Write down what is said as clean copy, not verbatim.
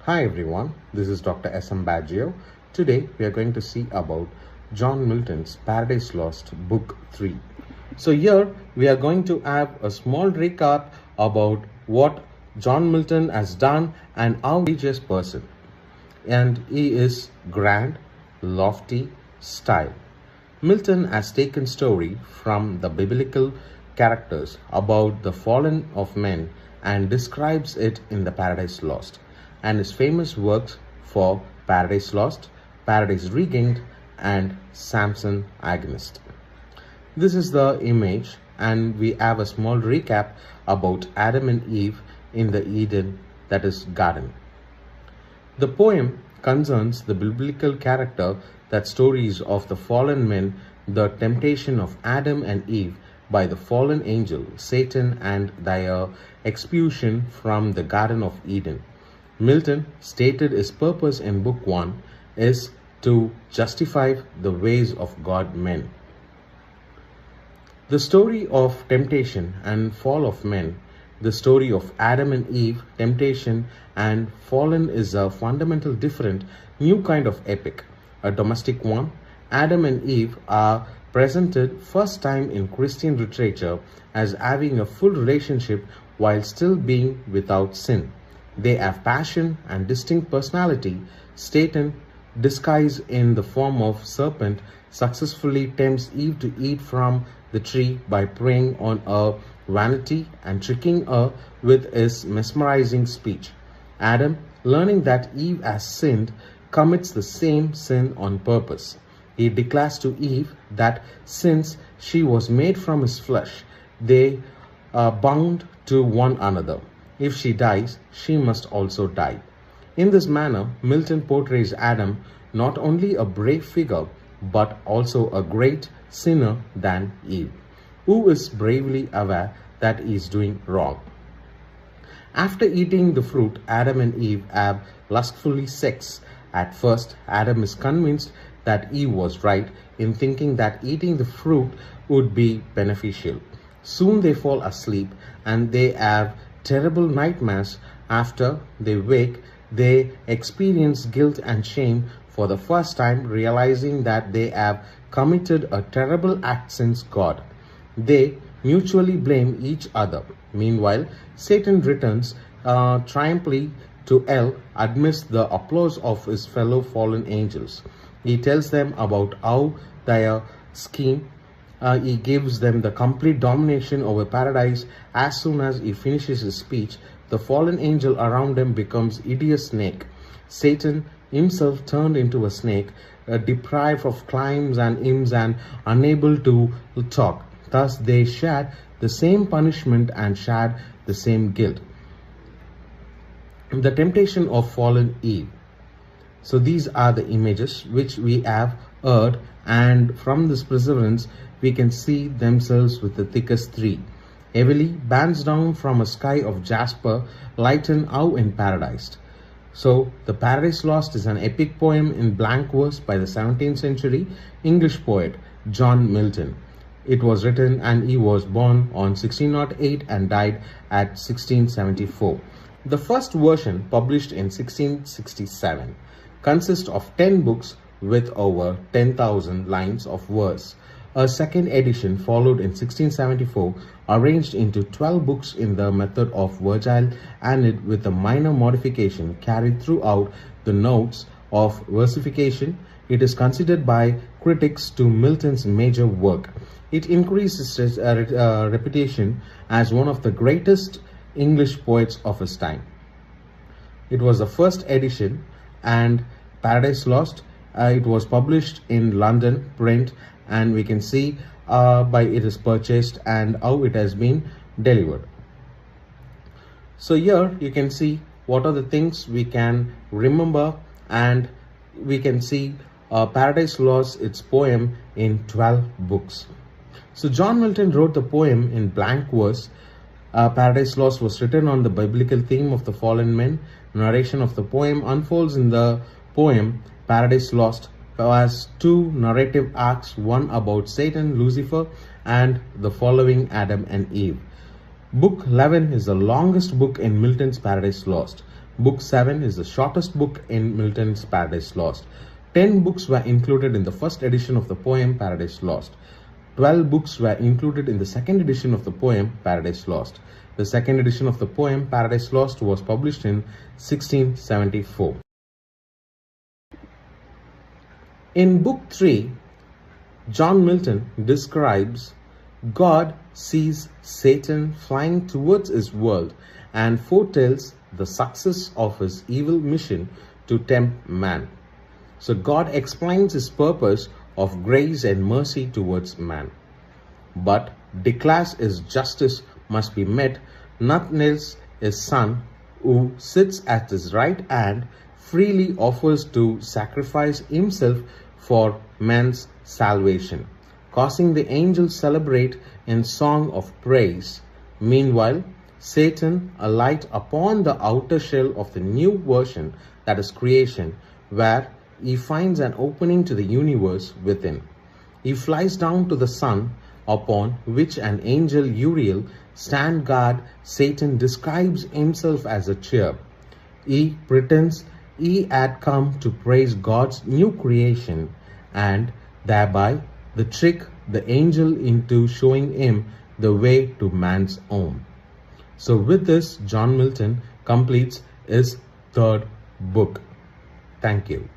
Hi everyone, this is Dr. S.M. Baggio. Today we are going to see about John Milton's Paradise Lost Book 3. So here we are going to have a small recap about what John Milton has done and how he is a person. And he is grand, lofty, style. Milton has taken story from the biblical characters about the fallen of men and describes it in the Paradise Lost, and his famous works for Paradise Lost, Paradise Regained, and Samson Agonist. This is the image, and we have a small recap about Adam and Eve in the Eden, that is garden. The poem concerns the biblical character that stories of the fallen men, the temptation of Adam and Eve by the fallen angel Satan, and their expulsion from the Garden of Eden. Milton stated his purpose in Book 1 is to justify the ways of God men. The story of temptation and fall of men, the story of Adam and Eve, temptation and fallen, is a fundamental different new kind of epic, a domestic one. Adam and Eve are presented first time in Christian literature as having a full relationship while still being without sin. They have passion and distinct personality. Satan, disguised in the form of serpent, successfully tempts Eve to eat from the tree by preying on her vanity and tricking her with his mesmerizing speech. Adam, learning that Eve has sinned, commits the same sin on purpose. He declares to Eve that since she was made from his flesh, they are bound to one another. If she dies, she must also die. In this manner, Milton portrays Adam not only a brave figure, but also a great sinner than Eve, who is bravely aware that he is doing wrong. After eating the fruit, Adam and Eve have lustfully sex. At first, Adam is convinced that Eve was right in thinking that eating the fruit would be beneficial. Soon they fall asleep and they have terrible nightmares. After they wake, they experience guilt and shame for the first time, realizing that they have committed a terrible act since God. They mutually blame each other. Meanwhile, Satan returns triumphantly to hell amidst the applause of his fellow fallen angels. He tells them about how their scheme. He gives them the complete domination over paradise. As soon as he finishes his speech, the fallen angel around him becomes hideous snake. Satan himself turned into a snake, deprived of claims and hymns and unable to talk. Thus they shared the same punishment and shared the same guilt. The temptation of fallen Eve. So these are the images which we have heard, and from this perseverance we can see themselves with the thickest three. Heavily bands down from a sky of jasper, lighten out in paradise. So the Paradise Lost is an epic poem in blank verse by the 17th century English poet John Milton. It was written and he was born on 1608 and died at 1674. The first version, published in 1667, consists of 10 books with over 10,000 lines of verse. A second edition followed in 1674, arranged into 12 books in the method of Virgil, and it with a minor modification carried throughout the notes of versification. It is considered by critics to Milton's major work. It increases his reputation as one of the greatest English poets of his time. It was the first edition, and Paradise Lost, it was published in London print, and we can see by it is purchased and how it has been delivered. So here you can see what are the things we can remember, and we can see Paradise Lost, its poem, in 12 books. So John Milton wrote the poem in blank verse. Paradise Lost was written on the biblical theme of the fallen men. Narration of the poem unfolds in the poem Paradise Lost has two narrative arcs, one about Satan, Lucifer, and the following Adam and Eve. Book 11 is the longest book in Milton's Paradise Lost. Book 7 is the shortest book in Milton's Paradise Lost. 10 books were included in the first edition of the poem Paradise Lost. 12 books were included in the second edition of the poem Paradise Lost. The second edition of the poem Paradise Lost was published in 1674. In Book 3, John Milton describes God sees Satan flying towards his world and foretells the success of his evil mission to tempt man. So God explains his purpose of grace and mercy towards man, but declares his justice must be met. Nothing else his Son, who sits at his right hand, freely offers to sacrifice himself for man's salvation, causing the angels celebrate in song of praise. Meanwhile, Satan alight upon the outer shell of the new version, that is creation, where he finds an opening to the universe within. He flies down to the sun, upon which an angel Uriel stand guard. Satan describes himself as a cherub. He pretends he had come to praise God's new creation, and thereby the trick the angel into showing him the way to man's home. So with this, John Milton completes his third book. Thank you.